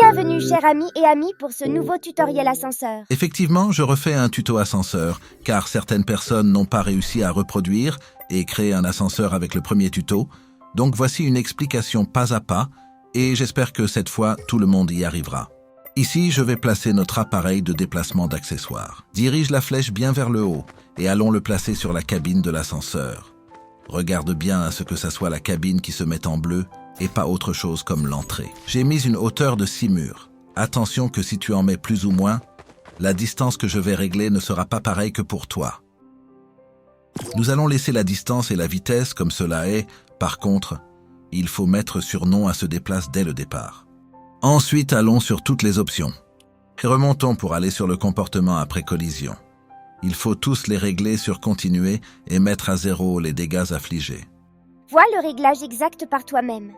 Bienvenue chers amis et amis pour ce nouveau tutoriel ascenseur. Effectivement, je refais un tuto ascenseur, car certaines personnes n'ont pas réussi à reproduire et créer un ascenseur avec le premier tuto. Donc voici une explication pas à pas, et j'espère que cette fois, tout le monde y arrivera. Ici, je vais placer notre appareil de déplacement d'accessoires. Dirige la flèche bien vers le haut, et allons le placer sur la cabine de l'ascenseur. Regarde bien à ce que ça soit la cabine qui se mette en bleu, et pas autre chose comme l'entrée. J'ai mis une hauteur de 6 murs. Attention que si tu en mets plus ou moins, la distance que je vais régler ne sera pas pareille que pour toi. Nous allons laisser la distance et la vitesse comme cela est. Par contre, il faut mettre sur non à se déplace dès le départ. Ensuite, allons sur toutes les options. Et remontons pour aller sur le comportement après collision. Il faut tous les régler sur continuer et mettre à 0 les dégâts affligés. Vois le réglage exact par toi-même.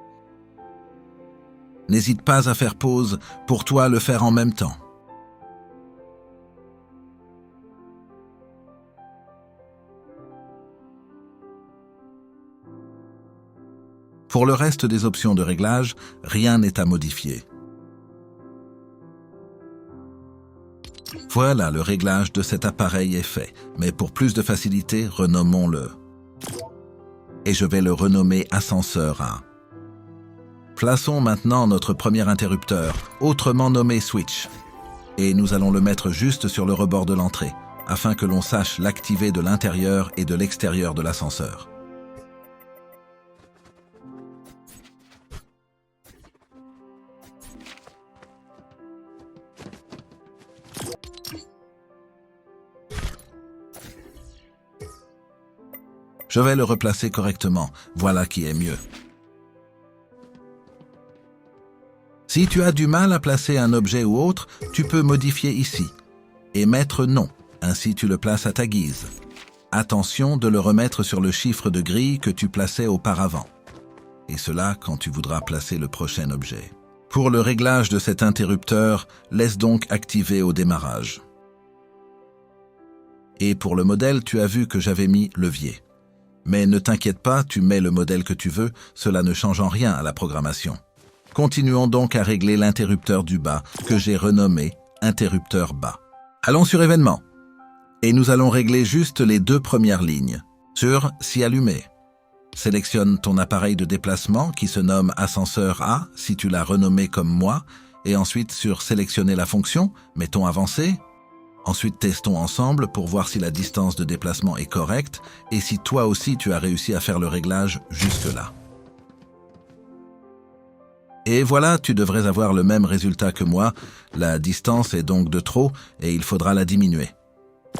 N'hésite pas à faire pause pour toi le faire en même temps. Pour le reste des options de réglage, rien n'est à modifier. Voilà, le réglage de cet appareil est fait, mais pour plus de facilité, renommons-le. Et je vais le renommer ascenseur 1. Plaçons maintenant notre premier interrupteur, autrement nommé switch. Et nous allons le mettre juste sur le rebord de l'entrée, afin que l'on sache l'activer de l'intérieur et de l'extérieur de l'ascenseur. Je vais le replacer correctement, voilà qui est mieux. Si tu as du mal à placer un objet ou autre, tu peux modifier ici et mettre non, ainsi tu le places à ta guise. Attention de le remettre sur le chiffre de grille que tu plaçais auparavant. Et cela quand tu voudras placer le prochain objet. Pour le réglage de cet interrupteur, laisse donc activer au démarrage. Et pour le modèle, tu as vu que j'avais mis levier. Mais ne t'inquiète pas, tu mets le modèle que tu veux, cela ne change en rien à la programmation. Continuons donc à régler l'interrupteur du bas, que j'ai renommé interrupteur bas. Allons sur événements. Et nous allons régler juste les 2 premières lignes. Sur si allumé. Sélectionne ton appareil de déplacement qui se nomme ascenseur A, si tu l'as renommé comme moi, et ensuite sur sélectionner la fonction, mettons avancé. Ensuite, testons ensemble pour voir si la distance de déplacement est correcte et si toi aussi tu as réussi à faire le réglage jusque-là. Et voilà, tu devrais avoir le même résultat que moi. La distance est donc de trop et il faudra la diminuer,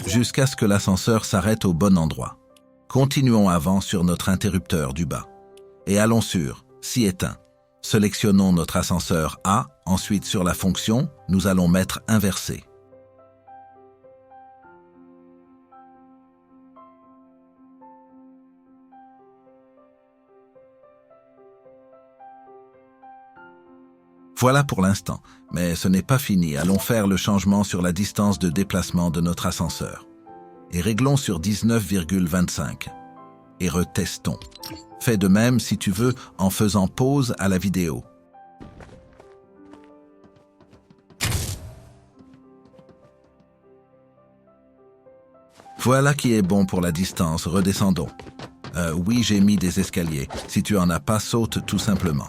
jusqu'à ce que l'ascenseur s'arrête au bon endroit. Continuons avant sur notre interrupteur du bas. Et allons sur si éteint. Sélectionnons notre ascenseur A, ensuite sur la fonction, nous allons mettre inversé. Voilà pour l'instant, mais ce n'est pas fini. Allons faire le changement sur la distance de déplacement de notre ascenseur. Et réglons sur 19,25. Et retestons. Fais de même si tu veux en faisant pause à la vidéo. Voilà qui est bon pour la distance. Redescendons. Oui, j'ai mis des escaliers. Si tu en as pas, saute tout simplement.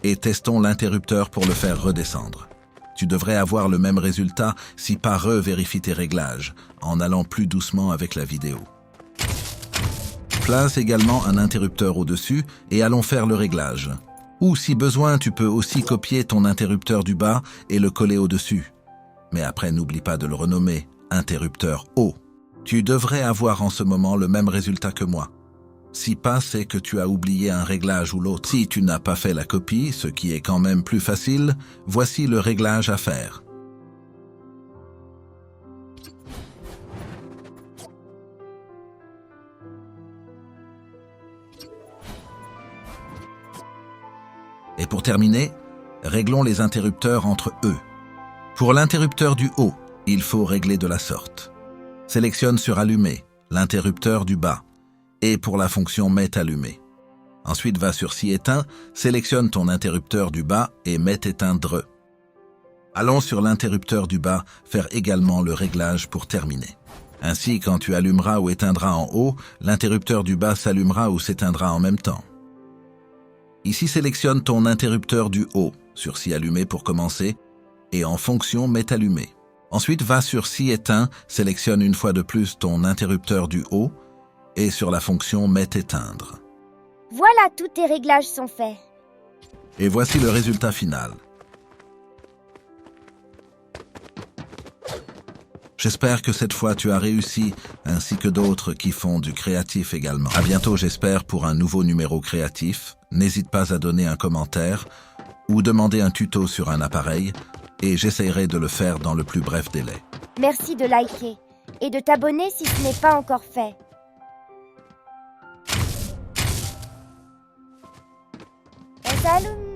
Et testons l'interrupteur pour le faire redescendre. Tu devrais avoir le même résultat si pas revérifie tes réglages, en allant plus doucement avec la vidéo. Place également un interrupteur au-dessus et allons faire le réglage. Ou si besoin, tu peux aussi copier ton interrupteur du bas et le coller au-dessus. Mais après, n'oublie pas de le renommer interrupteur haut. Tu devrais avoir en ce moment le même résultat que moi. Si pas, c'est que tu as oublié un réglage ou l'autre. Si tu n'as pas fait la copie, ce qui est quand même plus facile, voici le réglage à faire. Et pour terminer, réglons les interrupteurs entre eux. Pour l'interrupteur du haut, il faut régler de la sorte. Sélectionne sur Allumer, l'interrupteur du bas. Et pour la fonction Met allumé. Ensuite, va sur Si éteint, sélectionne ton interrupteur du bas et Met éteindre. Allons sur l'interrupteur du bas faire également le réglage pour terminer. Ainsi, quand tu allumeras ou éteindras en haut, l'interrupteur du bas s'allumera ou s'éteindra en même temps. Ici, sélectionne ton interrupteur du haut, sur si allumé pour commencer, et en fonction, mets allumé. Ensuite, va sur si éteint, sélectionne une fois de plus ton interrupteur du haut, et sur la fonction, mets éteindre. Voilà, tous tes réglages sont faits. Et voici le résultat final. J'espère que cette fois tu as réussi, ainsi que d'autres qui font du créatif également. À bientôt, j'espère, pour un nouveau numéro créatif. N'hésite pas à donner un commentaire ou demander un tuto sur un appareil, et j'essaierai de le faire dans le plus bref délai. Merci de liker et de t'abonner si ce n'est pas encore fait. Salut!